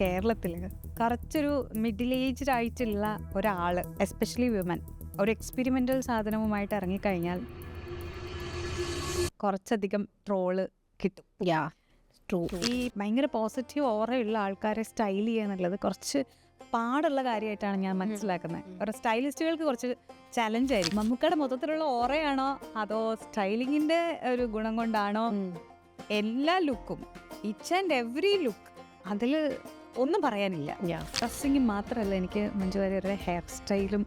കേരളത്തിൽ കുറച്ചൊരു middle aged ആയിട്ടുള്ള ഒരാൾ, എസ്പെഷ്യലി വിമൻ, ഒരു എക്സ്പെരിമെൻ്റൽ സാധനവുമായിട്ട് ഇറങ്ങിക്കഴിഞ്ഞാൽ കുറച്ചധികം ട്രോള് കിട്ടും. ഈ ഭയങ്കര പോസിറ്റീവ് ഓറയുള്ള ആൾക്കാരെ സ്റ്റൈൽ ചെയ്യുക എന്നുള്ളത് കുറച്ച് പാടുള്ള കാര്യമായിട്ടാണ് ഞാൻ മനസ്സിലാക്കുന്നത്. ഒരു സ്റ്റൈലിസ്റ്റുകൾക്ക് കുറച്ച് ചലഞ്ച് ആയിരിക്കും. മമ്മൂക്കയുടെ മൊത്തത്തിലുള്ള ഓറയാണോ അതോ സ്റ്റൈലിങ്ങിന്റെ ഒരു ഗുണം കൊണ്ടാണോ? എല്ലാ ലുക്കും, ഈച്ച് ആൻഡ് എവറി ലുക്ക്, അതിൽ ഒന്നും പറയാനില്ല. ഡ്രസ്സിങ് മാത്രമല്ല, എനിക്ക് മഞ്ജു വാര്യരുടെ ഹെയർ സ്റ്റൈലും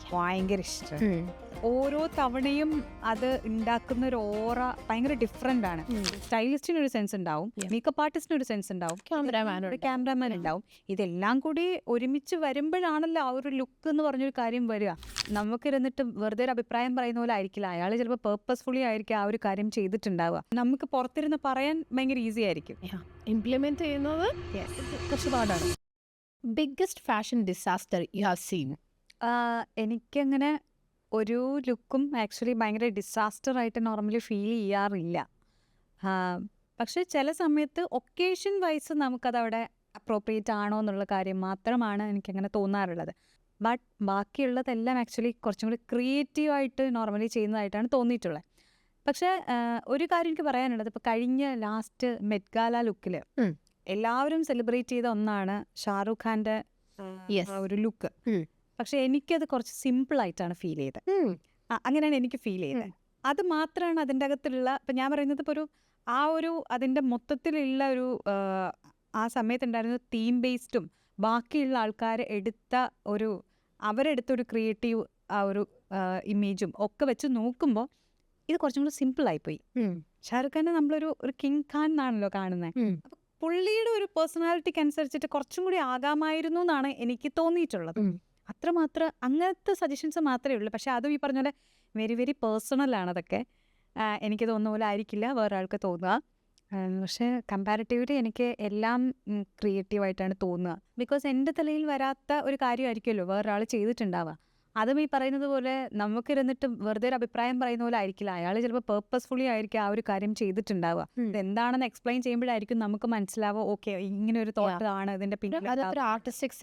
ഭയങ്കര ഇഷ്ടമാണ്. ഓരോ തവണയും അത് ഉണ്ടാക്കുന്ന ഒരു ഓറ ഭയങ്കര ഡിഫറെന്റ് ആണ്. സ്റ്റൈലിസ്റ്റിന് ഒരു സെൻസ് ഉണ്ടാവും, മേക്കപ്പ് ആർട്ടിസ്റ്റിന് ഒരു സെൻസ് ഉണ്ടാവും, ക്യാമറാമാൻ ഉണ്ടാവും. ഇതെല്ലാം കൂടി ഒരുമിച്ച് വരുമ്പോഴാണല്ലോ ആ ഒരു ലുക്ക് എന്ന് പറഞ്ഞൊരു കാര്യം വരിക. നമുക്കിരുന്നിട്ട് വെറുതെ ഒരു അഭിപ്രായം പറയുന്ന പോലെ ആയിരിക്കില്ല, അയാൾ ചിലപ്പോൾ പേർപ്പസ്ഫുള്ളി ആയിരിക്കും ആ ഒരു കാര്യം ചെയ്തിട്ടുണ്ടാവുക. നമുക്ക് പുറത്തിരുന്ന് പറയാൻ ഭയങ്കര ഈസി ആയിരിക്കും. ഇംപ്ലിമെന്റ് ചെയ്യുന്നത് കുറച്ച് പാടാണ്. Biggest fashion disaster you have seen? എനിക്കങ്ങനെ ഒരു ലുക്കും ആക്ച്വലി ഭയങ്കര ഡിസാസ്റ്റർ ആയിട്ട് നോർമലി ഫീൽ ചെയ്യാറില്ല. പക്ഷെ ചില സമയത്ത് ഒക്കേഷൻ വൈസ് നമുക്കതവിടെ അപ്രോപ്രിയേറ്റ് ആണോ എന്നുള്ള കാര്യം മാത്രമാണ് എനിക്കങ്ങനെ തോന്നാറുള്ളത്. ബട്ട് ബാക്കിയുള്ളതെല്ലാം ആക്ച്വലി കുറച്ചും കൂടി ക്രിയേറ്റീവായിട്ട് നോർമലി ചെയ്യുന്നതായിട്ടാണ് തോന്നിയിട്ടുള്ളത്. പക്ഷേ ഒരു കാര്യം എനിക്ക് പറയാനുള്ളത്, ഇപ്പോൾ കഴിഞ്ഞ ലാസ്റ്റ് മെറ്റ് ഗാല ലുക്കിൽ എല്ലാവരും സെലിബ്രേറ്റ് ചെയ്ത ഒന്നാണ് ഷാറൂഖ് ഖാൻ്റെ ഒരു ലുക്ക്. പക്ഷെ എനിക്കത് കുറച്ച് സിമ്പിൾ ആയിട്ടാണ് ഫീൽ ചെയ്തത്. അങ്ങനെയാണ് എനിക്ക് ഫീൽ ചെയ്തത്. അത് മാത്രമാണ് അതിൻ്റെ അകത്തുള്ള, ഇപ്പം ഞാൻ പറയുന്നത് ഇപ്പോൾ ഒരു അതിൻ്റെ മൊത്തത്തിലുള്ള ഒരു ആ സമയത്തുണ്ടായിരുന്ന തീം ബേസ്ഡും ബാക്കിയുള്ള ആൾക്കാർ അവരെടുത്തൊരു ക്രിയേറ്റീവ് ആ ഒരു ഇമേജും ഒക്കെ വെച്ച് നോക്കുമ്പോൾ ഇത് കുറച്ചും കൂടി സിമ്പിളായിപ്പോയി. ഷാറുഖ് ഖാനെ നമ്മളൊരു കിങ് ഖാൻ എന്നാണല്ലോ കാണുന്നത്. അപ്പം പുള്ളിയുടെ ഒരു പേഴ്സണാലിറ്റിക്ക് അനുസരിച്ചിട്ട് കുറച്ചും കൂടി ആകാമായിരുന്നു എന്നാണ് എനിക്ക് തോന്നിയിട്ടുള്ളത്. അത്രമാത്രം അങ്ങനത്തെ സജഷൻസ് മാത്രമേ ഉള്ളൂ. പക്ഷെ അതും ഈ പറഞ്ഞ പോലെ വെരി വെരി പേഴ്സണലാണ്. അതൊക്കെ എനിക്ക് തോന്നുന്ന പോലെ ആയിരിക്കില്ല വേറൊരാൾക്ക് തോന്നുക. പക്ഷേ കമ്പാരിറ്റീവ്ലി എനിക്ക് എല്ലാം ക്രിയേറ്റീവായിട്ടാണ് തോന്നുക. ബിക്കോസ് എൻ്റെ തലയിൽ വരാത്ത ഒരു കാര്യമായിരിക്കുമല്ലോ വേറൊരാൾ ചെയ്തിട്ടുണ്ടാവുക. അതും ഈ പറയുന്നത് പോലെ നമുക്കിരുന്നിട്ട് വെറുതെ ഒരു അഭിപ്രായം പറയുന്ന പോലെ ആയിരിക്കില്ല, അയാൾ ചിലപ്പോൾ പേർപ്പസ്ഫുള്ളി ആയിരിക്കും ആ ഒരു കാര്യം ചെയ്തിട്ടുണ്ടാവുക. ഇതെന്താണെന്ന് എക്സ്പ്ലെയിൻ ചെയ്യുമ്പോഴായിരിക്കും നമുക്ക് മനസ്സിലാവുക, ഓക്കെ ഇങ്ങനെ ഒരു തോട്ട് ആണ് ഇതിന്റെ പിന്നിൽ. ആർട്ടിസ്റ്റിക്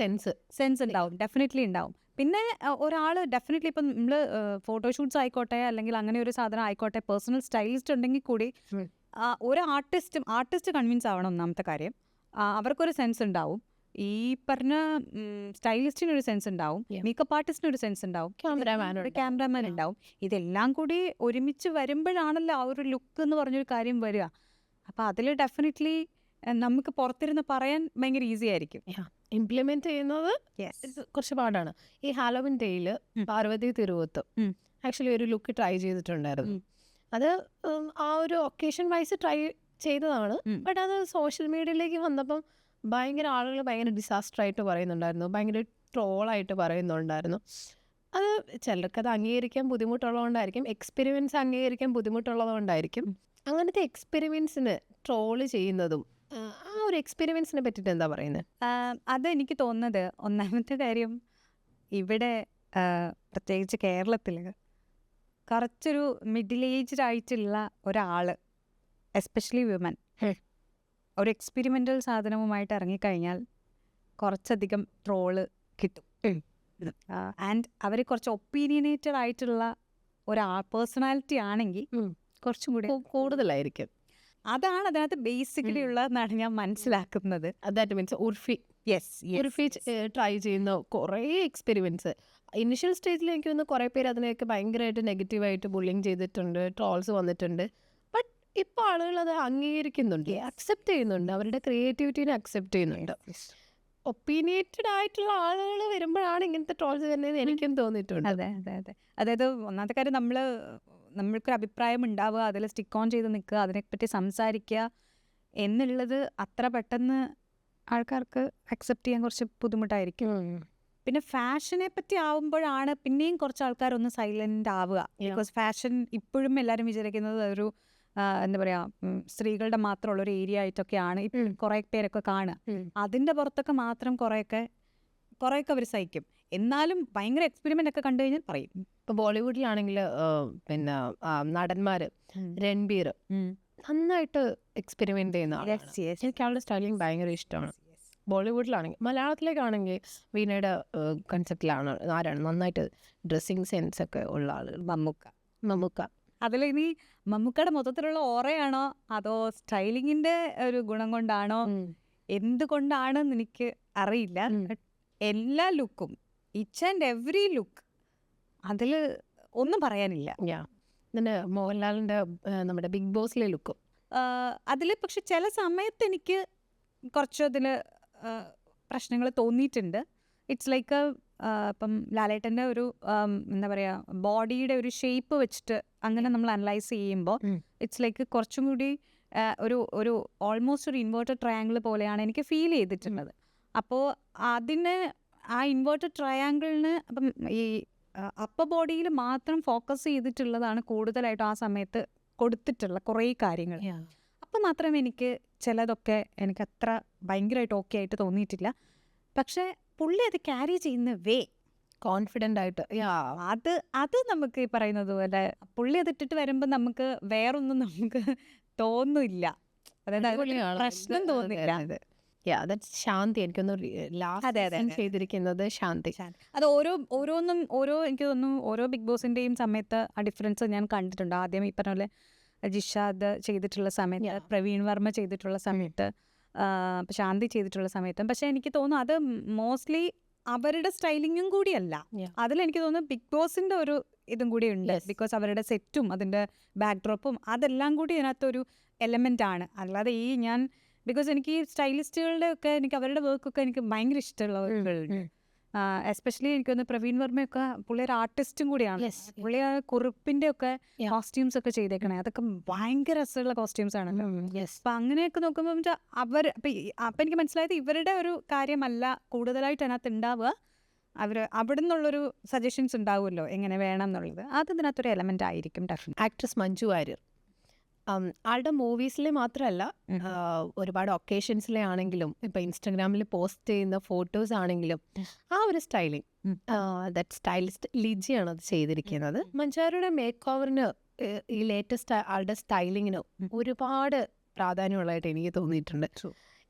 സെൻസ് ഉണ്ടാവും, ഡെഫിനറ്റ്ലി ഉണ്ടാവും. പിന്നെ ഒരാൾ ഡെഫിനറ്റ്ലി ഇപ്പം നമ്മൾ ഫോട്ടോഷൂട്ട്സ് ആയിക്കോട്ടെ അല്ലെങ്കിൽ അങ്ങനെ ഒരു സാധനം ആയിക്കോട്ടെ, പേഴ്സണൽ സ്റ്റൈലിസ്റ്റ് ഉണ്ടെങ്കിൽ കൂടി ഒരു ആർട്ടിസ്റ്റ് കൺവിൻസ് ആവണം. ഒന്നാമത്തെ കാര്യം, അവർക്കൊരു സെൻസ് ഉണ്ടാവും. ഈ പറഞ്ഞ സ്റ്റൈലിസ്റ്റിനൊരു സെൻസ് ഉണ്ടാവും, മേക്കപ്പ് ആർട്ടിസ്റ്റിനൊരു സെൻസ് ഉണ്ടാവും, ക്യാമറാമാൻ ഉണ്ടാവും. ഇതെല്ലാം കൂടി ഒരുമിച്ച് വരുമ്പോഴാണല്ലോ ആ ഒരു ലുക്ക് എന്ന് പറഞ്ഞൊരു കാര്യം വരിക. അപ്പം അതിൽ ഡെഫിനറ്റ്ലി നമുക്ക് പുറത്തിരുന്ന് പറയാൻ ഭയങ്കര ഈസി ആയിരിക്കും. ഇംപ്ലിമെന്റ് ചെയ്യുന്നത് കുറച്ച് പാടാണ്. ഈ ഹാലോവിൻ ഡേയിൽ പാർവതി തിരുവോത്ത് ആക്ച്വലി ഒരു ലുക്ക് ട്രൈ ചെയ്തിട്ടുണ്ടായിരുന്നു. അത് ആ ഒരു ഒക്കേഷൻ വൈസ് ട്രൈ ചെയ്തതാണ്. ബട്ട് അത് സോഷ്യൽ മീഡിയയിലേക്ക് വന്നപ്പം ഭയങ്കര ആളുകൾ ഭയങ്കര ഡിസാസ്റ്റർ ആയിട്ട് പറയുന്നുണ്ടായിരുന്നു, ഭയങ്കര ട്രോളായിട്ട് പറയുന്നുണ്ടായിരുന്നു. അത് ചിലർക്കത് അംഗീകരിക്കാൻ ബുദ്ധിമുട്ടുള്ളതുകൊണ്ടായിരിക്കും, എക്സ്പെരിമെൻറ്റ്സ് അംഗീകരിക്കാൻ ബുദ്ധിമുട്ടുള്ളതുകൊണ്ടായിരിക്കും. അങ്ങനത്തെ എക്സ്പെരിമെൻറ്റ്സിന് ട്രോള് ചെയ്യുന്നതും ആ ഒരു എക്സ്പെരിമെൻറ്റ്സിനെ പറ്റിയിട്ട് എന്താ പറയുന്നത്? അത് എനിക്ക് തോന്നുന്നത്, ഒന്നാമത്തെ കാര്യം ഇവിടെ പ്രത്യേകിച്ച് കേരളത്തിൽ കുറച്ചൊരു മിഡിൽ ഏജ്ഡ് ആയിട്ടുള്ള ഒരാൾ, എസ്പെഷ്യലി വിമൻ, ഒരു എക്സ്പെരിമെൻ്റൽ സാധനവുമായിട്ട് ഇറങ്ങിക്കഴിഞ്ഞാൽ കുറച്ചധികം ട്രോള് കിട്ടും. ആൻഡ് അവർ കുറച്ച് ഒപ്പീനിയനേറ്റഡ് ആയിട്ടുള്ള പേഴ്സണാലിറ്റി ആണെങ്കിൽ കുറച്ചും കൂടി കൂടുതലായിരിക്കും. അതാണ് അതിനകത്ത് ബേസിക്കലി ഉള്ളതെന്നാണ് ഞാൻ മനസ്സിലാക്കുന്നത്. ദാറ്റ് മീൻസ് ഉർഫി ട്രൈ ചെയ്യുന്ന കുറേ എക്സ്പെരിമെൻറ്റ്സ് ഇനിഷ്യൽ സ്റ്റേജിൽ എനിക്ക് തോന്നുന്നു കുറേ പേര് അതിനെയൊക്കെ ഭയങ്കരമായിട്ട് നെഗറ്റീവായിട്ട് ബുള്ളിങ് ചെയ്തിട്ടുണ്ട്, ട്രോൾസ് വന്നിട്ടുണ്ട്. ബട്ട് ഇപ്പോൾ ആളുകൾ അത് അംഗീകരിക്കുന്നുണ്ട്, അക്സെപ്റ്റ് ചെയ്യുന്നുണ്ട്, അവരുടെ ക്രിയേറ്റിവിറ്റീനെ അക്സെപ്റ്റ് ചെയ്യുന്നുണ്ട്. ഒപ്പീനിയേറ്റഡ് ആയിട്ടുള്ള ആളുകൾ വരുമ്പോഴാണ് ഇങ്ങനത്തെ ട്രോൾസ് വരുന്നതെന്ന് എനിക്കും തോന്നിയിട്ടുണ്ട്. അതെ അതെ അതെ അതായത് ഒന്നാമത്തെ കാര്യം, നമ്മൾക്കൊരു അഭിപ്രായം ഉണ്ടാവുക, അതിൽ സ്റ്റിക്ക് ഓൺ ചെയ്ത് നിൽക്കുക, അതിനെപ്പറ്റി സംസാരിക്കുക എന്നുള്ളത് അത്ര പെട്ടെന്ന് ആൾക്കാർക്ക് അക്സെപ്റ്റ് ചെയ്യാൻ കുറച്ച് ബുദ്ധിമുട്ടായിരിക്കും. പിന്നെ ഫാഷനെ പറ്റി ആവുമ്പോഴാണ് പിന്നെയും കുറച്ച് ആൾക്കാരൊന്ന് സൈലൻ്റ് ആവുക. ബിക്കോസ് ഫാഷൻ ഇപ്പോഴും എല്ലാവരും വിചാരിക്കുന്നത് ഒരു എന്താ പറയുക, സ്ത്രീകളുടെ മാത്രമുള്ളൊരു ഏരിയ ആയിട്ടൊക്കെയാണ് കുറേ പേരൊക്കെ കാണുക. അതിൻ്റെ പുറത്തൊക്കെ മാത്രം കുറേയൊക്കെ അവർ സഹിക്കും. എന്നാലും ഭയങ്കര എക്സ്പെരിമെൻ്റ് ഒക്കെ കണ്ടു കഴിഞ്ഞാൽ പറയും. ഇപ്പോൾ ബോളിവുഡിലാണെങ്കിൽ പിന്നെ നടന്മാർ രൺബീർ നന്നായിട്ട് എക്സ്പെരിമെന്റ് ചെയ്യുന്ന ആളാണ്. എനിക്ക് അവളുടെ സ്റ്റൈലിംഗ് ഭയങ്കര ഇഷ്ടമാണ്. ബോളിവുഡിലാണെങ്കിൽ. മലയാളത്തിലേക്കാണെങ്കിൽ വീണയുടെ കൺസെപ്റ്റിലാണ് ആരാണ് നന്നായിട്ട് ഡ്രസ്സിങ് സെൻസ് ഒക്കെ ഉള്ള ആളുകൾ? മമ്മൂക്ക. അതിൽ ഇനി മമ്മൂക്കയുടെ മൊത്തത്തിലുള്ള ഓറയാണോ അതോ സ്റ്റൈലിങ്ങിന്റെ ഒരു ഗുണം കൊണ്ടാണോ എന്തുകൊണ്ടാണെന്ന് എനിക്ക് അറിയില്ല. But എല്ലാ ലുക്കും, ഈച്ച് ആൻഡ് എവറി ലുക്ക്, അതിൽ ഒന്നും പറയാനില്ല. പിന്നെ മോഹൻലാലിന്റെ നമ്മുടെ ബിഗ് ബോസിലെ ലുക്കും അതിൽ പക്ഷെ ചില സമയത്ത് എനിക്ക് കുറച്ച് അതിൽ പ്രശ്നങ്ങൾ തോന്നിയിട്ടുണ്ട്. ഇറ്റ്സ് ലൈക്ക് ഇപ്പം ലാലേട്ടൻ്റെ ഒരു എന്താ പറയുക, ബോഡിയുടെ ഒരു ഷേപ്പ് വെച്ചിട്ട് അങ്ങനെ നമ്മൾ അനലൈസ് ചെയ്യുമ്പോൾ ഇറ്റ്സ് ലൈക്ക് കുറച്ചും കൂടി ഒരു ഓൾമോസ്റ്റ് ഒരു ഇൻവേർട്ടഡ് ട്രയാങ്കിൾ പോലെയാണ് എനിക്ക് ഫീൽ ചെയ്തിട്ടുള്ളത്. അപ്പോൾ അതിന് ആ ഇൻവേർട്ടഡ് ട്രയാങ്കിളിന് അപ്പം ഈ അപ്പർ ബോഡിയിൽ മാത്രം ഫോക്കസ് ചെയ്തിട്ടുള്ളതാണ് കൂടുതലായിട്ടും ആ സമയത്ത് കൊടുത്തിട്ടുള്ള കുറേ കാര്യങ്ങൾ. അപ്പം മാത്രമേ എനിക്ക് ചിലതൊക്കെ എനിക്ക് അത്ര ഭയങ്കരമായിട്ട് ഓക്കെ ആയിട്ട് തോന്നിയിട്ടില്ല. പക്ഷേ പുള്ളി അത് ക്യാരി ചെയ്യുന്ന വേ കോൺഫിഡൻ്റ് ആയിട്ട് അത് നമുക്ക് ഈ പറയുന്നത് പോലെ പുള്ളി അത് ഇട്ടിട്ട് വരുമ്പോൾ നമുക്ക് വേറൊന്നും നമുക്ക് തോന്നില്ല, അതായത് പ്രശ്നം തോന്നില്ല. ശാന്തി എനിക്കൊന്ന് ലാസ്റ്റ് ചെയ്തിരിക്കുന്നത് ശാന്തി. അത് ഓരോ എനിക്ക് തോന്നുന്നു ഓരോ ബിഗ് ബോസിന്റെയും സമയത്ത് ആ ഡിഫറൻസ് ഞാൻ കണ്ടിട്ടുണ്ട്. ആദ്യം ഈ പറഞ്ഞ പോലെ ജിഷാദ് ചെയ്തിട്ടുള്ള സമയത്ത്, പ്രവീൺ വർമ്മ ചെയ്തിട്ടുള്ള സമയത്ത്, ശാന്തി ചെയ്തിട്ടുള്ള സമയത്തും. പക്ഷെ എനിക്ക് തോന്നുന്നു അത് മോസ്റ്റ്ലി അവരുടെ സ്റ്റൈലിങ്ങും കൂടിയല്ല, അതിലെനിക്ക് തോന്നുന്നു ബിഗ് ബോസിന്റെ ഒരു ഇതും കൂടി ഉണ്ട്. ബിക്കോസ് അവരുടെ സെറ്റും അതിന്റെ ബാക്ക്ഡ്രോപ്പും അതെല്ലാം കൂടി ഇതിനകത്തൊരു എലമെന്റ് ആണ്. അല്ലാതെ ഞാൻ ബിക്കോസ് എനിക്ക് ഈ സ്റ്റൈലിസ്റ്റുകളുടെ ഒക്കെ എനിക്ക് അവരുടെ വർക്കൊക്കെ എനിക്ക് ഭയങ്കര ഇഷ്ടമുള്ള വർക്കുകളുണ്ട്. എസ്പെഷ്യലി എനിക്കൊന്ന് പ്രവീൺ വർമ്മയൊക്കെ പുള്ളി ഒരു ആർട്ടിസ്റ്റും കൂടിയാണ്. പുള്ളി ആ കുറിപ്പിന്റെ ഒക്കെ കോസ്റ്റ്യൂംസ് ഒക്കെ ചെയ്തേക്കണേ, അതൊക്കെ ഭയങ്കര രസമുള്ള കോസ്റ്റ്യൂംസ് ആണല്ലോ. അപ്പൊ അങ്ങനെയൊക്കെ നോക്കുമ്പോൾ അപ്പൊ എനിക്ക് മനസ്സിലായത് ഇവരുടെ ഒരു കാര്യമല്ല കൂടുതലായിട്ട് അതിനകത്ത് ഉണ്ടാവുക, അവിടെ നിന്നുള്ളൊരു സജഷൻസ് ഉണ്ടാവുമല്ലോ എങ്ങനെ വേണം എന്നുള്ളത്, അത് ഇതിനകത്തൊരു എലമെന്റ് ആയിരിക്കും. ആക്ട്രസ് മഞ്ജു വാര്യർ ആളുടെ മൂവീസിലെ മാത്രമല്ല ഒരുപാട് ഒക്കേഷൻസിലെ ആണെങ്കിലും ഇപ്പം ഇൻസ്റ്റഗ്രാമിൽ പോസ്റ്റ് ചെയ്യുന്ന ഫോട്ടോസ് ആണെങ്കിലും ആ ഒരു സ്റ്റൈലിംഗ്, ദാറ്റ് സ്റ്റൈലിസ്റ്റ് ലിജിയാണ് അത് ചെയ്തിരിക്കുന്നത്. മഞ്ജുവാര്യരുടെ മേക്ക് ഓവറിന് ഈ ലേറ്റസ്റ്റ് ആളുടെ സ്റ്റൈലിങ്ങിന് ഒരുപാട് പ്രാധാന്യമുള്ളതായിട്ട് എനിക്ക് തോന്നിയിട്ടുണ്ട്.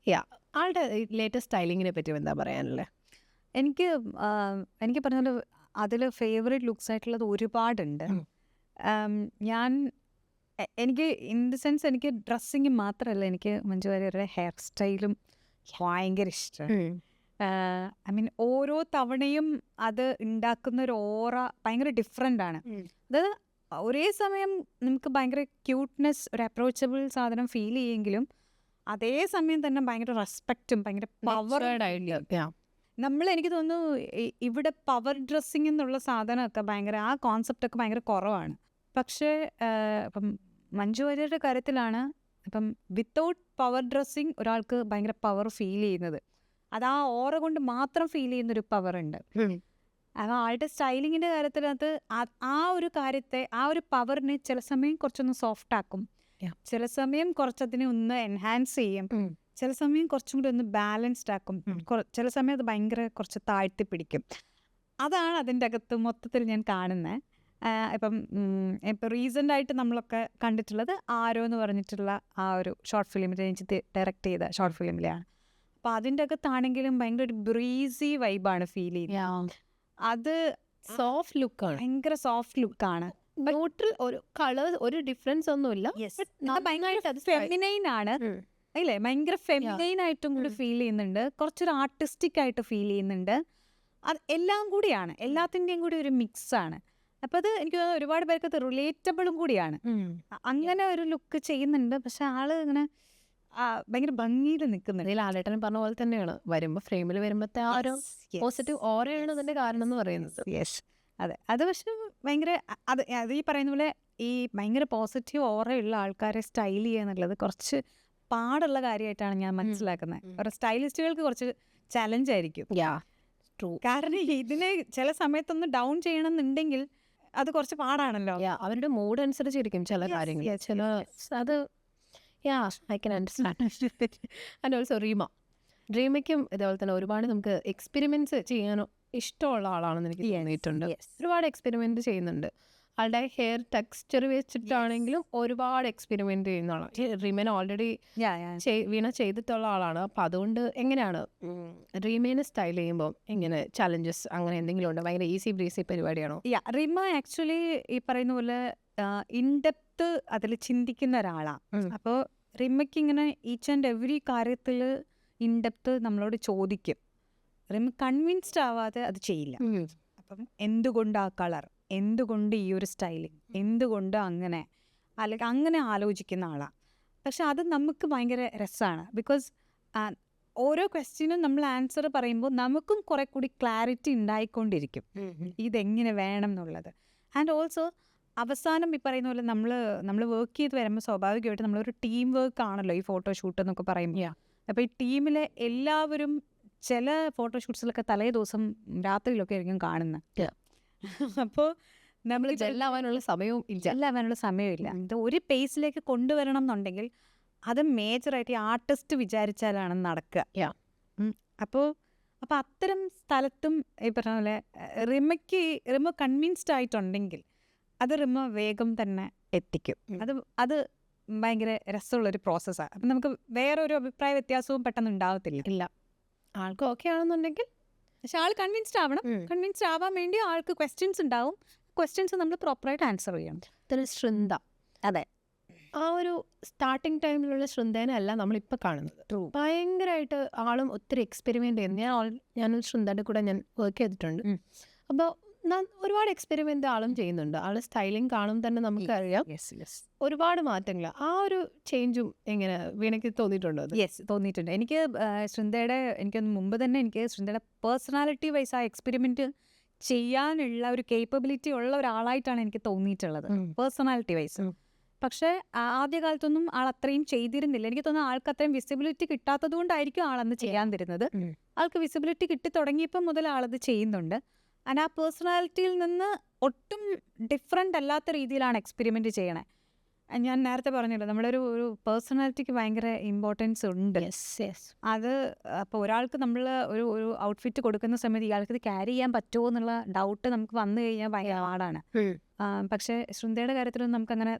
ആളുടെ ലേറ്റസ്റ്റ് സ്റ്റൈലിങ്ങിനെ പറ്റി എന്താ പറയാനുള്ളത്? എനിക്ക് പറഞ്ഞ പോലെ അതിൽ ഫേവറേറ്റ് ലുക്സ് ആയിട്ടുള്ളത് ഒരുപാടുണ്ട്. എനിക്ക് ഇൻ ദ സെൻസ് എനിക്ക് ഡ്രസ്സിങ് മാത്രമല്ല, എനിക്ക് മഞ്ജു വാര്യരുടെ ഹെയർ സ്റ്റൈലും ഭയങ്കര ഇഷ്ടമാണ്. ഐ മീൻ ഓരോ തവണയും അത് ഉണ്ടാക്കുന്ന ഒരു ഓറ ഭയങ്കര ഡിഫറെൻ്റ് ആണ്. അതായത് ഒരേ സമയം നമുക്ക് ഭയങ്കര ക്യൂട്ട്നെസ്, ഒരു അപ്രോച്ചബിൾ സാധനം ഫീൽ ചെയ്യുമെങ്കിലും അതേ സമയം തന്നെ ഭയങ്കര റെസ്പെക്റ്റും ഭയങ്കര പവർ. എനിക്ക് തോന്നുന്നു ഇവിടെ പവർ ഡ്രസ്സിങ് എന്നുള്ള സാധനമൊക്കെ ഭയങ്കര ആ കോൺസെപ്റ്റൊക്കെ ഭയങ്കര കുറവാണ്. പക്ഷേ ഇപ്പം മഞ്ജു വാര്യരുടെ കാര്യത്തിലാണ് ഇപ്പം വിത്തൗട്ട് പവർ ഡ്രസ്സിങ് ഒരാൾക്ക് ഭയങ്കര പവർ ഫീൽ ചെയ്യുന്നത്. അത് ആ ഓറ കൊണ്ട് മാത്രം ഫീൽ ചെയ്യുന്നൊരു പവർ ഉണ്ട്. അത് ആളുടെ സ്റ്റൈലിങ്ങിൻ്റെ കാര്യത്തിനകത്ത് ആ ഒരു കാര്യത്തെ, ആ ഒരു പവറിനെ ചില സമയം കുറച്ചൊന്ന് സോഫ്റ്റ് ആക്കും, ചില സമയം കുറച്ചതിനെ ഒന്ന് എൻഹാൻസ് ചെയ്യും, ചില സമയം കുറച്ചും കൂടി ഒന്ന് ബാലൻസ്ഡ് ആക്കും, ചില സമയം അത് ഭയങ്കര കുറച്ച് താഴ്ത്തി പിടിക്കും. അതാണ് അതിൻ്റെ അകത്ത് മൊത്തത്തിൽ ഞാൻ കാണുന്നത്. ഇപ്പം റീസെൻ്റ് ആയിട്ട് നമ്മളൊക്കെ കണ്ടിട്ടുള്ളത് ആരോ എന്ന് പറഞ്ഞിട്ടുള്ള ആ ഒരു ഷോർട്ട് ഫിലിം രഞ്ജിത്ത് ഡയറക്റ്റ് ചെയ്ത ഷോർട്ട് ഫിലിമിലാണ്. അപ്പോൾ അതിൻ്റെ അകത്താണെങ്കിലും ഭയങ്കര ഒരു ബ്രീസി വൈബാണ് ഫീൽ ചെയ്യുന്നത്. അത് സോഫ്റ്റ് ലുക്കാണ്, ഭയങ്കര സോഫ്റ്റ് ലുക്കാണ്. ന്യൂട്രൽ ഒരു കളർ, ഒരു ഡിഫറൻസ് ഒന്നുമില്ല. ഫെമിനൈൻ ആണ് അല്ലേ, ഭയങ്കര ഫെമിനൈൻ ആയിട്ടും കൂടി ഫീൽ ചെയ്യുന്നുണ്ട്, കുറച്ചൊരു ആർട്ടിസ്റ്റിക് ആയിട്ട് ഫീൽ ചെയ്യുന്നുണ്ട്. അത് എല്ലാം കൂടിയാണ്, എല്ലാത്തിൻ്റെയും കൂടി ഒരു മിക്സാണ്. അപ്പോൾ അത് എനിക്ക് ഒരുപാട് പേർക്ക് അത് റിലേറ്റബിളും കൂടിയാണ്. അങ്ങനെ ഒരു ലുക്ക് ചെയ്യുന്നുണ്ട്. പക്ഷെ ആള് ഇങ്ങനെ ഭയങ്കര ഭംഗിയിൽ നിൽക്കുന്നുണ്ട്. ലാലേട്ടൻ പറഞ്ഞ പോലെ തന്നെയാണ്, വരുമ്പോൾ ഫ്രെയിമിൽ വരുമ്പോഴത്തെ ആ ഒരു പോസിറ്റീവ് ഓറയാണ് അതിൻ്റെ കാരണം എന്ന് പറയുന്നത്. അതെ, അത് പക്ഷെ ഭയങ്കര അത് ഈ പറയുന്ന പോലെ ഈ ഭയങ്കര പോസിറ്റീവ് ഓറയുള്ള ആൾക്കാരെ സ്റ്റൈൽ ചെയ്യുക എന്നുള്ളത് കുറച്ച് പാടുള്ള കാര്യമായിട്ടാണ് ഞാൻ മനസ്സിലാക്കുന്നത്. ഒരു സ്റ്റൈലിസ്റ്റുകൾക്ക് കുറച്ച് ചലഞ്ച് ആയിരിക്കും. കാരണം ഇതിനെ ചില സമയത്തൊന്ന് ഡൗൺ ചെയ്യണമെന്നുണ്ടെങ്കിൽ അത് കുറച്ച് പാടാണല്ലോ. അവരുടെ മൂഡ് അനുസരിച്ചിരിക്കും ചില കാര്യങ്ങൾ. ചില അത് I can understand. And also ഡ്രീമയ്ക്കും ഇതേപോലെ തന്നെ ഒരുപാട് നമുക്ക് എക്സ്പെരിമെൻറ്റ്സ് ചെയ്യാനോ ഇഷ്ടമുള്ള ആളാണെന്ന് എനിക്ക് തോന്നിയിട്ടുണ്ട്. ഒരുപാട് എക്സ്പെരിമെൻറ്റ് ചെയ്യുന്നുണ്ട്. ആളുടെ ഹെയർ ടെക്സ്ചർ വെച്ചിട്ടാണെങ്കിലും ഒരുപാട് എക്സ്പെരിമെന്റ് ചെയ്യുന്ന ആളാണ്. റീമേനെ ഓൾറെഡി വീണ ചെയ്തിട്ടുള്ള ആളാണ്. അപ്പം അതുകൊണ്ട് എങ്ങനെയാണ് റീമേനെ സ്റ്റൈൽ ചെയ്യുമ്പോൾ എങ്ങനെ ചലഞ്ചസ് അങ്ങനെ എന്തെങ്കിലും ഉണ്ടോ? ഭയങ്കര ഈസി ബ്രീസി പരിപാടിയാണോ? റിമ ആക്ച്വലി ഈ പറയുന്ന പോലെ ഇൻഡെപ്ത് അതിൽ ചിന്തിക്കുന്ന ഒരാളാണ്. അപ്പോൾ റിമയ്ക്ക് ഇങ്ങനെ ഈച്ച് ആൻഡ് എവറി കാര്യത്തിൽ ഇൻഡെപ്ത് നമ്മളോട് ചോദിക്കും. റിമ കൺവിൻസ്ഡ് ആവാതെ അത് ചെയ്യില്ല. അപ്പം എന്തുകൊണ്ട് ആ കളർ, എന്തുകൊണ്ട് ഈ ഒരു സ്റ്റൈലിങ്, എന്തുകൊണ്ട് അങ്ങനെ, അല്ലെങ്കിൽ അങ്ങനെ ആലോചിക്കുന്ന ആളാണ്. പക്ഷെ അത് നമുക്ക് ഭയങ്കര രസമാണ്. ബിക്കോസ് ഓരോ ക്വസ്റ്റ്യനും നമ്മൾ ആൻസർ പറയുമ്പോൾ നമുക്കും കുറെ കൂടി ക്ലാരിറ്റി ഉണ്ടായിക്കൊണ്ടിരിക്കും ഇതെങ്ങനെ വേണം എന്നുള്ളത്. ആൻഡ് ഓൾസോ അവസാനം ഈ പറയുന്ന പോലെ നമ്മൾ വർക്ക് ചെയ്ത് വരുമ്പോൾ സ്വാഭാവികമായിട്ട് നമ്മളൊരു ടീം വർക്ക് ആണല്ലോ ഈ ഫോട്ടോഷൂട്ട് എന്നൊക്കെ പറയുമ്പോൾ. അപ്പോൾ ഈ ടീമിലെ എല്ലാവരും ചില ഫോട്ടോഷൂട്ട്സിലൊക്കെ തലേ ദിവസം രാത്രിയിലൊക്കെ ആയിരിക്കും കാണുന്നത്. അപ്പോൾ നമ്മൾ ജെല്ലാവാനുള്ള സമയവും ജെല്ലാവാനുള്ള സമയമില്ല. ഇത് ഒരു പേസിലേക്ക് കൊണ്ടുവരണം എന്നുണ്ടെങ്കിൽ അത് മേജറായിട്ട് ഈ ആർട്ടിസ്റ്റ് വിചാരിച്ചാലാണ് നടക്കുക. അപ്പോൾ അത്തരം സ്ഥലത്തും ഈ പറഞ്ഞ പോലെ റിമ കൺവിൻസ്ഡ് ആയിട്ടുണ്ടെങ്കിൽ അത് റിമ വേഗം തന്നെ എത്തിക്കും. അത് ഭയങ്കര രസമുള്ളൊരു പ്രോസസ്സാണ്. അപ്പം നമുക്ക് വേറൊരു അഭിപ്രായ വ്യത്യാസവും പെട്ടെന്ന് ഉണ്ടാവത്തില്ല. ആൾക്ക് ഓക്കെ ആണെന്നുണ്ടെങ്കിൽ, പക്ഷെ ആൾ കൺവിൻസ്ഡ് ആവണം. കൺവിൻസ്ഡ് ആവാൻ വേണ്ടി ആൾക്ക് ക്വസ്റ്റ്യൻസ് ഉണ്ടാവും. ക്വസ്റ്റ്യൻസ് നമ്മൾ പ്രോപ്പറായിട്ട് ആൻസർ ചെയ്യണം. ശൃന്ദ, അതെ, ആ ഒരു സ്റ്റാർട്ടിങ് ടൈമിലുള്ള ശൃന്ദേനല്ല നമ്മളിപ്പോൾ കാണുന്നത്. ഭയങ്കരമായിട്ട് ആളും ഒത്തിരി എക്സ്പെരിമെൻ്റ് ചെയ്യുന്നു. ഞാൻ ശൃന്ദയുടെ കൂടെ ഞാൻ വർക്ക് ചെയ്തിട്ടുണ്ട്. അപ്പോൾ ഒരുപാട് എക്സ്പെരിമെൻ്റ് ആളും ചെയ്യുന്നുണ്ട്. ആള് സ്റ്റൈലിംഗ് കാണും തന്നെ നമുക്കറിയാം ഒരുപാട് മാറ്റങ്ങൾ. ആ ഒരു ചേഞ്ചും എങ്ങനെ വീണയ്ക്ക് തോന്നിയിട്ടുണ്ടോ? തോന്നിയിട്ടുണ്ട്. എനിക്ക് എനിക്കൊന്ന് മുമ്പ് തന്നെ എനിക്ക് ശൃന്ദയുടെ പേഴ്സണാലിറ്റി വൈസ് ആ എക്സ്പെരിമെൻറ്റ് ചെയ്യാനുള്ള ഒരു കേപ്പബിലിറ്റി ഉള്ള ഒരാളായിട്ടാണ് എനിക്ക് തോന്നിയിട്ടുള്ളത് പേഴ്സണാലിറ്റി വൈസ്. പക്ഷേ ആദ്യകാലത്തൊന്നും ആൾ അത്രയും ചെയ്തിരുന്നില്ല. എനിക്ക് തോന്നുന്നു ആൾക്ക് അത്രയും വിസിബിലിറ്റി കിട്ടാത്തത് കൊണ്ടായിരിക്കും ആളന്ന് ചെയ്യാൻ തരുന്നത്. ആൾക്ക് വിസിബിലിറ്റി കിട്ടി തുടങ്ങിയപ്പോൾ മുതൽ ആളത് ചെയ്യുന്നുണ്ട്. ആൻഡ് ആ പേഴ്സണാലിറ്റിയിൽ നിന്ന് ഒട്ടും ഡിഫറെൻ്റ് അല്ലാത്ത രീതിയിലാണ് എക്സ്പെരിമെൻറ്റ് ചെയ്യണേ. ഞാൻ നേരത്തെ പറഞ്ഞല്ലോ, നമ്മുടെ ഒരു പേഴ്സണാലിറ്റിക്ക് ഭയങ്കര ഇമ്പോർട്ടൻസ് ഉണ്ട്. അത് അപ്പോൾ ഒരാൾക്ക് നമ്മൾ ഒരു ഔട്ട്ഫിറ്റ് കൊടുക്കുന്ന സമയത്ത് ഇയാൾക്ക് ഇത് ക്യാരി ചെയ്യാൻ പറ്റുമോ എന്നുള്ള ഡൗട്ട് നമുക്ക് വന്നു കഴിഞ്ഞാൽ ഭയങ്കര പാടാണ്. പക്ഷേ ശൃന്ദയുടെ കാര്യത്തിലൊന്നും നമുക്കങ്ങനെ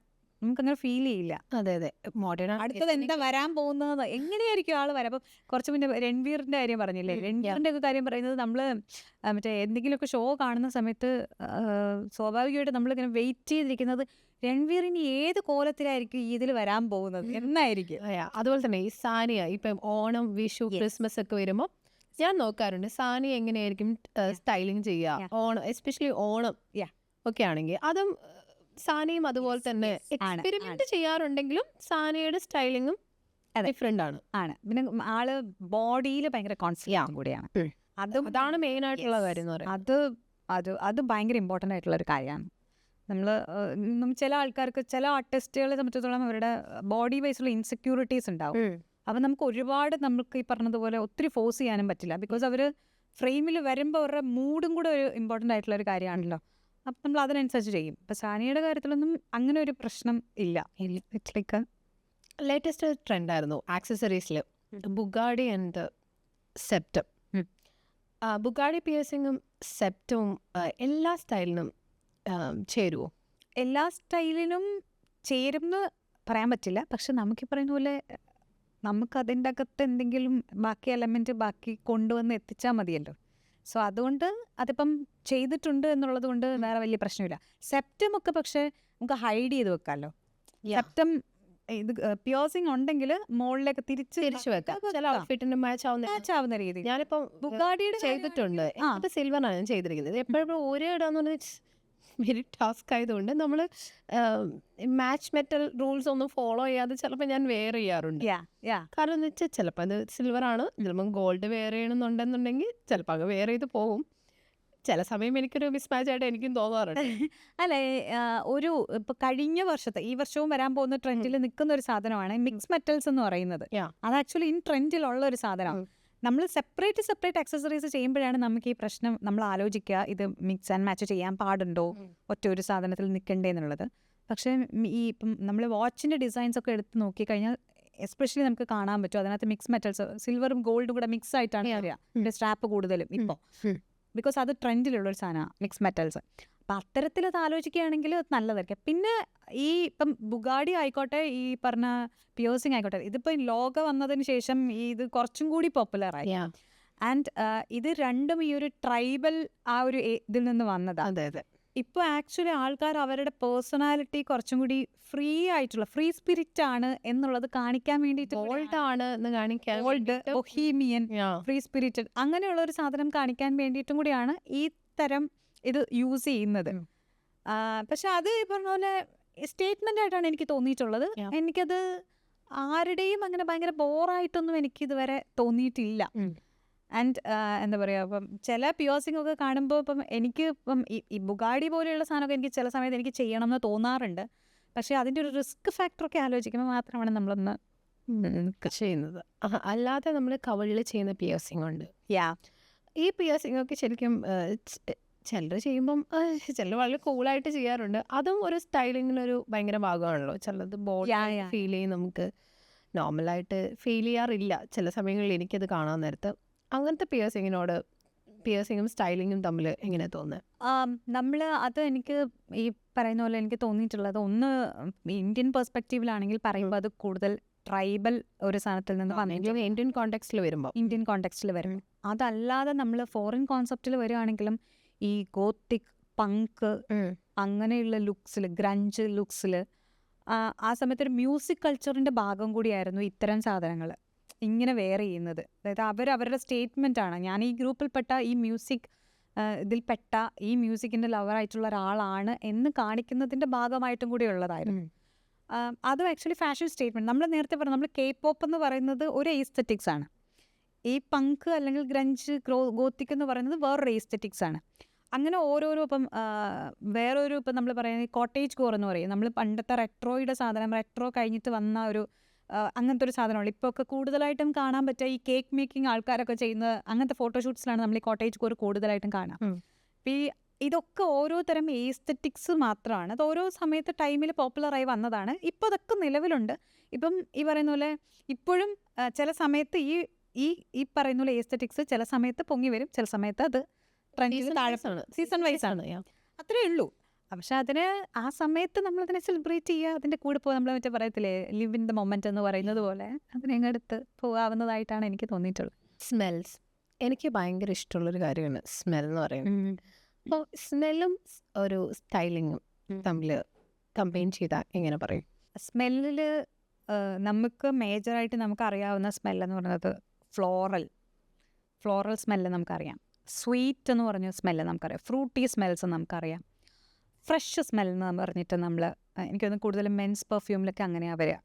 ഫീൽ ചെയ്യില്ല. അതെ, മോഡേൺ അടുത്തത് എന്താ വരാൻ പോകുന്നത്, എങ്ങനെയായിരിക്കും ആൾ വരാം. അപ്പം കുറച്ച് മുന്നേ രൺവീറിൻ്റെ കാര്യം പറഞ്ഞില്ലേ, രൺവീറിൻ്റെ ഒക്കെ കാര്യം പറയുന്നത് നമ്മൾ മറ്റേ എന്തെങ്കിലുമൊക്കെ ഷോ കാണുന്ന സമയത്ത് സ്വാഭാവികമായിട്ട് നമ്മളിങ്ങനെ വെയിറ്റ് ചെയ്തിരിക്കുന്നത് രൺവീർ ഇനി ഏത് കോലത്തിലായിരിക്കും ഇതിൽ വരാൻ പോകുന്നത് എന്നായിരിക്കും. അതുപോലെ തന്നെ ഈ സാനിയ ഇപ്പം ഓണം, വിഷു, ക്രിസ്മസ് ഒക്കെ വരുമ്പോൾ ഞാൻ നോക്കാറുണ്ട് സാനിയ എങ്ങനെയായിരിക്കും സ്റ്റൈലിങ് ചെയ്യുക. ഓണം, എസ്പെഷ്യലി ഓണം ഒക്കെ ആണെങ്കിൽ അതും സാനിയും അതുപോലെ തന്നെ എക്സ്പെരിമെന്റ് ചെയ്യാറുണ്ടെങ്കിലും സാനിയുടെ സ്റ്റൈലിങ്ങും ഡിഫറെന്റ് ആണ്. പിന്നെ ആള് ബോഡിയിൽ ഭയങ്കര കോൺസെൻട്രേഷൻ കൂടിയാണ്. അതാണ് മെയിൻ ആയിട്ടുള്ള കാര്യം എന്ന് പറയുന്നത്. അത് ഭയങ്കര ഇമ്പോർട്ടൻ്റ് ആയിട്ടുള്ള ഒരു കാര്യമാണ്. നമ്മൾ ചില ആൾക്കാർക്ക്, ചില ആർട്ടിസ്റ്റുകളെ സംബന്ധിച്ചിടത്തോളം അവരുടെ ബോഡി വൈസുള്ള ഇൻസെക്യൂരിറ്റീസ് ഉണ്ടാവും. അപ്പം നമുക്ക് ഒരുപാട് നമുക്ക് ഈ പറഞ്ഞതുപോലെ ഒത്തിരി ഫോഴ്സ് ചെയ്യാനും പറ്റില്ല. ബിക്കോസ് അവർ ഫ്രെയിമിൽ വരുമ്പോൾ അവരുടെ മൂഡും കൂടെ ഒരു ഇമ്പോർട്ടൻ്റ് ആയിട്ടുള്ള ഒരു കാര്യമാണല്ലോ. അപ്പം നമ്മൾ അതിനനുസരിച്ച് ചെയ്യും. ഇപ്പം സാനിയുടെ കാര്യത്തിലൊന്നും അങ്ങനെ ഒരു പ്രശ്നം ഇല്ല. ലൈക്ക് ലേറ്റസ്റ്റ് ട്രെൻഡായിരുന്നു ആക്സസറീസിൽ ബുഗാഡി ആൻഡ് സെപ്റ്റം. ബുഗാഡി പിയേഴ്സിങ്ങും സെപ്റ്റവും എല്ലാ സ്റ്റൈലിനും ചേരുമോ? എല്ലാ സ്റ്റൈലിനും ചേരും എന്ന് പറയാൻ പറ്റില്ല. പക്ഷെ നമുക്ക് പറയുന്ന പോലെ നമുക്കതിൻ്റെ അകത്ത് എന്തെങ്കിലും ബാക്കി എലമെൻറ്റ് ബാക്കി കൊണ്ടുവന്ന് എത്തിച്ചാൽ മതിയല്ലോ. സോ അതുകൊണ്ട് അതിപ്പം ചെയ്തിട്ടുണ്ട് എന്നുള്ളത് കൊണ്ട് വേറെ വലിയ പ്രശ്നമില്ല. സെപ്റ്റം ഒക്കെ പക്ഷെ നമുക്ക് ഹൈഡ് ചെയ്ത് വെക്കാമല്ലോ. സെപ്റ്റം ഇത് പിയേഴ്സിങ് ഉണ്ടെങ്കിൽ മുകളിലേക്ക് തിരിച്ചു വെക്കാം. ചില ഔട്ട്ഫിറ്റിന് മാച്ച് ആവുന്ന രീതി. ഞാനിപ്പം ബുഗാഡിയുടെ ചെയ്തിട്ടുണ്ട്. സിൽവറാണ് ഞാൻ ചെയ്തിരിക്കുന്നത്. എപ്പോഴും ഒരേ ഇടാന്ന് പറഞ്ഞാൽ വെരി ടാസ്ക് ആയതുകൊണ്ട് നമ്മൾ മാച്ച് മെറ്റൽ റൂൾസ് ഒന്നും ഫോളോ ചെയ്യാതെ ചിലപ്പോൾ ഞാൻ വെയർ ചെയ്യാറുണ്ട്. കാരണം എന്ന് വെച്ചാൽ ചിലപ്പോൾ അത് സിൽവറാണ്, ചിലപ്പോൾ ഗോൾഡ് വെയർ ചെയ്യണമെന്നുണ്ടെന്നുണ്ടെങ്കിൽ ചിലപ്പോൾ അത് വെയർ ചെയ്ത് പോകും. ചില സമയം എനിക്കൊരു മിസ്മാച്ച് ആയിട്ട് എനിക്കും തോന്നാറുണ്ട്. അല്ലേ, ഇപ്പൊ കഴിഞ്ഞ വർഷത്തെ ഈ വർഷവും വരാൻ പോകുന്ന ട്രെൻഡിൽ നിൽക്കുന്ന ഒരു സാധനമാണ് മിക്സ് മെറ്റൽസ് എന്ന് പറയുന്നത്. അത് ആക്ച്വലി ഇൻ ട്രെൻഡിലുള്ള ഒരു സാധനമാണ്. നമ്മൾ സെപ്പറേറ്റ് അക്സസറീസ് ചെയ്യുമ്പോഴാണ് നമുക്ക് ഈ പ്രശ്നം നമ്മൾ ആലോചിക്കുക, ഇത് മിക്സ് ആൻഡ് മാച്ച് ചെയ്യാൻ പാടുണ്ടോ, ഒറ്റ ഒരു സാധനത്തിൽ നിൽക്കണ്ടേ എന്നുള്ളത്. പക്ഷേ ഈ ഇപ്പം നമ്മൾ വാച്ചിൻ്റെ ഡിസൈൻസ് ഒക്കെ എടുത്ത് നോക്കിക്കഴിഞ്ഞാൽ എസ്പെഷ്യലി നമുക്ക് കാണാൻ പറ്റും അതിനകത്ത് മിക്സ് മെറ്റൽസ്, സിൽവറും ഗോൾഡും കൂടെ മിക്സ് ആയിട്ടാണ് വരിക. സ്ട്രാപ്പ് കൂടുതലും ഇപ്പോൾ, ബിക്കോസ് അത് ട്രെൻഡിലുള്ള ഒരു സാധനമാണ് മിക്സ് മെറ്റൽസ്. അപ്പം അത്തരത്തിലത് ആലോചിക്കുകയാണെങ്കിൽ അത് നല്ലതായിരിക്കും. പിന്നെ ഈ ഇപ്പം ബുഗാഡി ആയിക്കോട്ടെ, ഈ പറഞ്ഞ പിയേഴ്സിങ് ആയിക്കോട്ടെ, ഇതിപ്പോൾ ലോക വന്നതിന് ശേഷം ഇത് കുറച്ചും കൂടി പോപ്പുലറായി. ആൻഡ് ഇത് രണ്ടും ഈ ഒരു ട്രൈബൽ ആ ഒരു ഇതിൽ നിന്ന് വന്നതാണ്. അതെ അതെ. ഇപ്പോൾ ആക്ച്വലി ആൾക്കാർ അവരുടെ പേഴ്സണാലിറ്റി കുറച്ചും കൂടി ഫ്രീ ആയിട്ടുള്ള ഫ്രീ സ്പിരിറ്റ് ആണ് എന്നുള്ളത് കാണിക്കാൻ വേണ്ടിയിട്ട് ബോൾഡ് ആണ് എന്ന് കാണിക്കാൻ ബൊഹീമിയൻ, ഫ്രീ സ്പിരിറ്റഡ് അങ്ങനെയുള്ള ഒരു സാധനം കാണിക്കാൻ വേണ്ടിയിട്ടും കൂടിയാണ് ഈ തരം ഇത് യൂസ് ചെയ്യുന്നത്. പക്ഷെ അത് ഈ പറഞ്ഞ പോലെ സ്റ്റേറ്റ്മെന്റ് ആയിട്ടാണ് എനിക്ക് തോന്നിയിട്ടുള്ളത്. എനിക്കത് ആരുടെയും അങ്ങനെ ഭയങ്കര ബോറായിട്ടൊന്നും എനിക്ക് ഇതുവരെ തോന്നിയിട്ടില്ല. ആൻഡ് എന്താ പറയുക, ഇപ്പം ചില പിയേഴ്സിംഗ് ഒക്കെ കാണുമ്പോൾ ഇപ്പം എനിക്ക് ഇപ്പം ഈ ബുഗാഡി പോലെയുള്ള സാധനമൊക്കെ എനിക്ക് ചില സമയത്ത് എനിക്ക് ചെയ്യണം എന്ന് തോന്നാറുണ്ട്. പക്ഷേ അതിൻ്റെ ഒരു റിസ്ക് ഫാക്ടറൊക്കെ ആലോചിക്കുമ്പോൾ മാത്രമാണ് നമ്മളൊന്ന് ചെയ്യുന്നത്. അല്ലാതെ നമ്മൾ കവളിൽ ചെയ്യുന്ന പിയേഴ്സിംഗ് ഉണ്ട്. ഈ പിയേഴ്സിംഗ് ഒക്കെ ശരിക്കും ചിലർ ചെയ്യുമ്പം ചിലർ വളരെ കൂളായിട്ട് ചെയ്യാറുണ്ട്. അതും ഒരു സ്റ്റൈലിങ്ങിനൊരു ഭയങ്കര ഭാഗമാണല്ലോ. ചിലത് ബോൾഡ് ഫീൽ ചെയ്യും, നമുക്ക് നോർമലായിട്ട് ഫീൽ ചെയ്യാറില്ല ചില സമയങ്ങളിൽ എനിക്കത് കാണാൻ നേരത്ത്. അങ്ങനത്തെ പിയേഴ്സിങ്ങും സ്റ്റൈലിങ്ങും തമ്മിൽ എങ്ങനെയാണ് തോന്നുന്നത്? നമ്മൾ അത് എനിക്ക് ഈ പറയുന്ന പോലെ എനിക്ക് തോന്നിയിട്ടുള്ളത്, ഒന്ന് ഇന്ത്യൻ പെർസ്പെക്റ്റീവിലാണെങ്കിൽ പറയുമ്പോൾ അത് കൂടുതൽ ട്രൈബൽ ഒരു സാധനത്തിൽ നിന്ന് വന്നെങ്കിലും ഇന്ത്യൻ കോണ്ടെക്സ്റ്റിൽ വരും. അതല്ലാതെ നമ്മൾ ഫോറിൻ കോൺസെപ്റ്റിൽ വരികയാണെങ്കിലും ഈ ഗോത്തിക്, പങ്ക് അങ്ങനെയുള്ള ലുക്സിൽ, ഗ്രഞ്ച് ലുക്സിൽ ആ സമയത്ത് ഒരു മ്യൂസിക് കൾച്ചറിൻ്റെ ഭാഗം കൂടിയായിരുന്നു ഇത്തരം സാധനങ്ങൾ ഇങ്ങനെ വെയർ ചെയ്യുന്നത്. അതായത് അവരുടെ സ്റ്റേറ്റ്മെൻ്റ് ആണ്, ഞാൻ ഈ ഗ്രൂപ്പിൽപ്പെട്ട ഈ മ്യൂസിക് ഇതിൽപ്പെട്ട ഈ മ്യൂസിക്കിൻ്റെ ലവറായിട്ടുള്ള ഒരാളാണ് എന്ന് കാണിക്കുന്നതിൻ്റെ ഭാഗമായിട്ടും കൂടി ഉള്ളതായിരുന്നു. അതും ആക്ച്വലി ഫാഷൻ സ്റ്റേറ്റ്മെൻറ്റ്. നമ്മൾ നേരത്തെ പറഞ്ഞു, നമ്മൾ K-pop എന്ന് പറയുന്നത് ഒരു എസ്തെറ്റിക്സ് ആണ്. ഈ പങ്ക് അല്ലെങ്കിൽ ഗ്രഞ്ച്, ഗോത്തിക് എന്ന് പറയുന്നത് വേറൊരു എസ്തെറ്റിക്സ് ആണ്. അങ്ങനെ ഓരോരോ ഇപ്പം വേറൊരു ഇപ്പം നമ്മൾ പറയുന്നത് കോട്ടേജ് കോർ എന്ന് പറയും. നമ്മൾ പണ്ടത്തെ റെട്രോയുടെ സാധനം, റെട്രോ കഴിഞ്ഞിട്ട് വന്ന ഒരു അങ്ങനത്തെ ഒരു സാധനമാണ് ഇപ്പോൾ ഒക്കെ കൂടുതലായിട്ടും കാണാൻ പറ്റുക. ഈ കേക്ക് മേക്കിംഗ് ആൾക്കാരൊക്കെ ചെയ്യുന്ന അങ്ങനത്തെ ഫോട്ടോഷൂട്ട്സിലാണ് നമ്മൾ ഈ കോട്ടേജ് കോർ കൂടുതലായിട്ടും കാണാം. അപ്പം ഇതൊക്കെ ഓരോ തരം എസ്തെറ്റിക്സ് മാത്രമാണ്. അത് ഓരോ സമയത്ത് ടൈമിൽ പോപ്പുലറായി വന്നതാണ്. ഇപ്പോൾ അതൊക്കെ നിലവിലുണ്ട്. ഇപ്പം ഈ പറയുന്ന പോലെ ഇപ്പോഴും ചില സമയത്ത് ഈ പറയുന്ന പോലെ എസ്തെറ്റിക്സ് ചില സമയത്ത് പൊങ്ങി വരും, ചില സമയത്ത് അത് ട്രെൻഡിൽ താഴെ, സീസൺ വൈസ് ആണ്, അത്രേ ഉള്ളൂ. പക്ഷെ അതിന് ആ സമയത്ത് നമ്മളതിനെ സെലിബ്രേറ്റ് ചെയ്യുക, അതിൻ്റെ കൂടെ പോകുക. നമ്മൾ മറ്റേ പറയത്തില്ലേ, ലിവ് ഇൻ ദ മൊമെന്റ് എന്ന് പറയുന്നത് പോലെ അതിനെങ്ങടുത്ത് പോകാവുന്നതായിട്ടാണ് എനിക്ക് തോന്നിയിട്ടുള്ളത്. സ്മെൽസ് എനിക്ക് ഭയങ്കര ഇഷ്ടമുള്ളൊരു കാര്യമാണ് സ്മെൽ എന്ന് പറയുന്നത്. അപ്പോൾ സ്മെല്ലും ഒരു സ്റ്റൈലിങ്ങും തമ്മിൽ കമ്പൈൻ ചെയ്താൽ എങ്ങനെ പറയും? സ്മെല്ലിൽ നമുക്ക് മേജറായിട്ട് നമുക്കറിയാവുന്ന സ്മെല്ലെന്ന് പറയുന്നത് ഫ്ലോറൽ സ്മെല്ല് നമുക്കറിയാം. സ്വീറ്റ് എന്ന് പറഞ്ഞ സ്മെല്ല് നമുക്കറിയാം. ഫ്രൂട്ടി സ്മെൽസ് നമുക്കറിയാം. ഫ്രഷ് സ്മെൽ എന്ന് പറഞ്ഞിട്ട് എനിക്കൊന്ന് കൂടുതലും മെൻസ് പെർഫ്യൂമിലൊക്കെ അങ്ങനെയാണ് വരിക.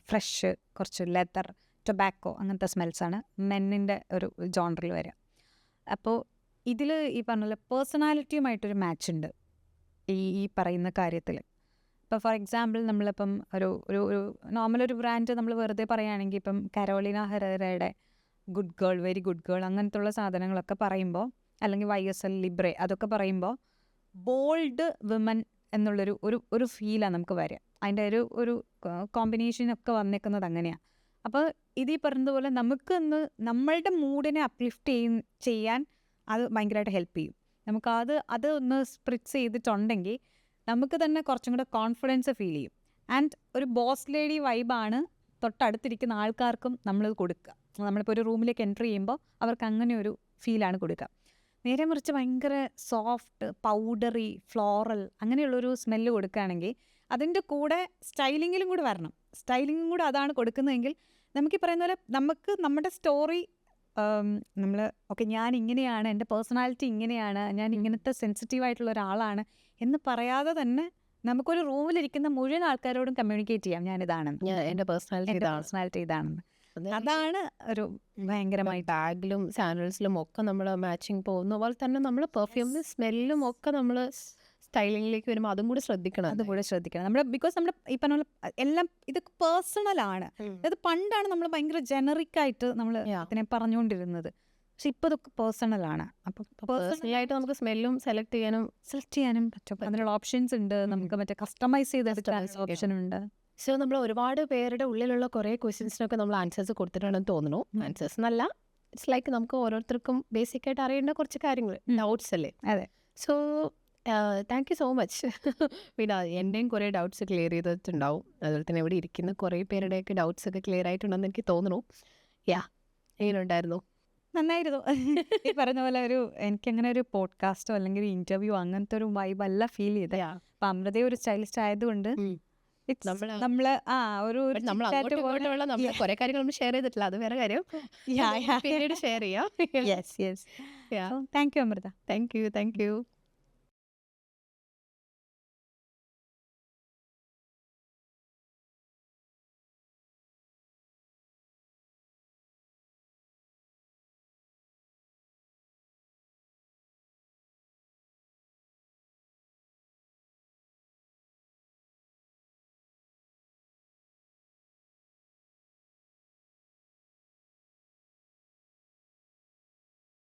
ഫ്രഷ്, കുറച്ച് ലെതർ, ടൊബാക്കോ അങ്ങനത്തെ സ്മെൽസാണ് മെന്നിൻ്റെ ഒരു ജോണറിൽ വരിക. അപ്പോൾ ഇതിൽ ഈ പറഞ്ഞ പോലെ പേഴ്സണാലിറ്റിയുമായിട്ടൊരു മാച്ച് ഉണ്ട് ഈ പറയുന്ന കാര്യത്തിൽ. ഇപ്പോൾ ഫോർ എക്സാമ്പിൾ നമ്മളിപ്പം ഒരു നോർമലൊരു ബ്രാൻഡ് നമ്മൾ വെറുതെ പറയുകയാണെങ്കിൽ ഇപ്പം കരോളിന ഹെറേറയുടെ good girl, very good girl അങ്ങനത്തെ ഉള്ള സാധനങ്ങളൊക്കെ പറയുമ്പോൾ, അല്ലെങ്കിൽ YSL ലിബ്രെ അതൊക്കെ പറയുമ്പോൾ ബോൾഡ് വിമൻ എന്നുള്ളൊരു ഒരു ഫീലാണ് നമുക്ക് വരിക. അതിൻ്റെ ഒരു കോമ്പിനേഷനൊക്കെ വന്നേക്കുന്നത് അങ്ങനെയാണ്. അപ്പോൾ ഈ പറഞ്ഞതുപോലെ നമുക്കൊന്ന് നമ്മളുടെ മൂഡിനെ അപ്ലിഫ്റ്റ് ചെയ്യാൻ അത് ഭയങ്കരമായിട്ട് ഹെൽപ്പ് ചെയ്യും. അത് ഒന്ന് സ്പ്രിറ്റ്സ് ചെയ്തിട്ടുണ്ടെങ്കിൽ നമുക്ക് തന്നെ കുറച്ചും കൂടെ കോൺഫിഡൻസ് ഫീൽ ചെയ്യും. ആൻഡ് ഒരു ബോസ് ലേഡി വൈബാണ് തൊട്ടടുത്തിരിക്കുന്ന ആൾക്കാർക്കും നമ്മൾ കൊടുക്കുക. നമ്മളിപ്പോൾ ഒരു റൂമിലേക്ക് എൻ്റർ ചെയ്യുമ്പോൾ അവർക്ക് അങ്ങനെ ഒരു ഫീലാണ് കൊടുക്കുക. നേരെ മറിച്ച് ഭയങ്കര സോഫ്റ്റ്, പൗഡറി, ഫ്ലോറൽ അങ്ങനെയുള്ളൊരു സ്മെല്ല് കൊടുക്കുകയാണെങ്കിൽ അതിൻ്റെ കൂടെ സ്റ്റൈലിങ്ങിലും കൂടെ വരണം. സ്റ്റൈലിങ്ങും കൂടെ അതാണ് കൊടുക്കുന്നതെങ്കിൽ നമുക്ക് ഈ പറയുന്ന പോലെ നമുക്ക് നമ്മുടെ സ്റ്റോറി നമ്മൾ ഞാൻ ഇങ്ങനെയാണ്, എൻ്റെ പേഴ്സണാലിറ്റി ഇങ്ങനെയാണ്, ഞാൻ ഇങ്ങനത്തെ സെൻസിറ്റീവായിട്ടുള്ള ഒരാളാണ് എന്ന് പറയാതെ തന്നെ നമുക്കൊരു റൂമിലിരിക്കുന്ന മുഴുവൻ ആൾക്കാരോടും കമ്മ്യൂണിക്കേറ്റ് ചെയ്യാം, ഞാനിതാണെന്ന്, എൻ്റെ പേഴ്സണാലിറ്റി ഇതാണെന്ന്. അതാണ് ഒരു ഭയങ്കരമായി ബാഗിലും സാൻഡൽസിലും ഒക്കെ നമ്മൾ മാച്ചിങ് പോകുന്ന പോലെ തന്നെ നമ്മൾ പെർഫ്യൂമിലും സ്മെല്ലും ഒക്കെ നമ്മൾ സ്റ്റൈലിങ്ങിലേക്ക് വരുമ്പോൾ അതും കൂടി ശ്രദ്ധിക്കണം. നമ്മൾ ബിക്കോസ് നമ്മുടെ ഈ പറഞ്ഞ പോലെ എല്ലാം ഇത് പേഴ്സണലാണ്. അതായത് പണ്ടാണ് നമ്മൾ ഭയങ്കര ജനറിക് ആയിട്ട് നമ്മൾ അതിനെ പറഞ്ഞുകൊണ്ടിരുന്നത്. പക്ഷെ ഇപ്പോൾ ഇതൊക്കെ പേഴ്സണലാണ്. അപ്പോൾ പേഴ്സണലായിട്ട് നമുക്ക് സ്മെല്ലും സെലക്ട് ചെയ്യാനും പറ്റും. അതിനുള്ള ഓപ്ഷൻസ് ഉണ്ട്. നമുക്ക് മറ്റേ കസ്റ്റമൈസ് ചെയ്തെടുക്കാൻ ഓപ്ഷൻ ഉണ്ട്. സോ നമ്മൾ ഒരുപാട് പേരുടെ ഉള്ളിലുള്ള കുറേ ക്വസ്റ്റ്യൻസിനൊക്കെ നമ്മൾ ആൻസേഴ്സ് കൊടുത്തിട്ടുണ്ടെന്ന് തോന്നുന്നു. ആൻസേഴ്സ് എന്നല്ല, ഇറ്റ്സ് ലൈക്ക് നമുക്ക് ഓരോരുത്തർക്കും ബേസിക് ആയിട്ട് അറിയേണ്ട കുറച്ച് കാര്യങ്ങൾ, ഡൗട്ട്സ് അല്ലേ? അതെ. So thank you so much. പിന്നെ എൻ്റെയും കുറേ ഡൗട്ട്സ് ക്ലിയർ ചെയ്തിട്ടുണ്ടാവും. അതുപോലെ തന്നെ ഇവിടെ ഇരിക്കുന്ന കുറേ പേരുടെയൊക്കെ ഡൗട്ട്സ് ഒക്കെ ക്ലിയർ ആയിട്ടുണ്ടെന്ന് എനിക്ക് തോന്നുന്നു. യാ, എങ്ങനെയുണ്ടായിരുന്നു? നന്നായിരുന്നു. ഈ പറഞ്ഞ പോലെ എനിക്കങ്ങനെ ഒരു പോഡ്കാസ്റ്റോ അല്ലെങ്കിൽ ഒരു ഇന്റർവ്യൂ അങ്ങനത്തെ ഒരു വൈബ് അല്ല ഫീൽ ചെയ്തത്. അപ്പൊ അമൃത ഒരു സ്റ്റൈലിസ്റ്റ് ആയതുകൊണ്ട് നമ്മള് ഒരു നമ്മൾ അങ്ങോട്ടും ഇങ്ങോട്ടുമുള്ള നമ്മൾ കുറേ കാര്യങ്ങൾ നമ്മൾ ഷെയർ ചെയ്തിട്ടില്ല, അത് വേറെ കാര്യം. പിന്നീട് ഷെയർ ചെയ്യാം. Thank you Amritha. Thank U.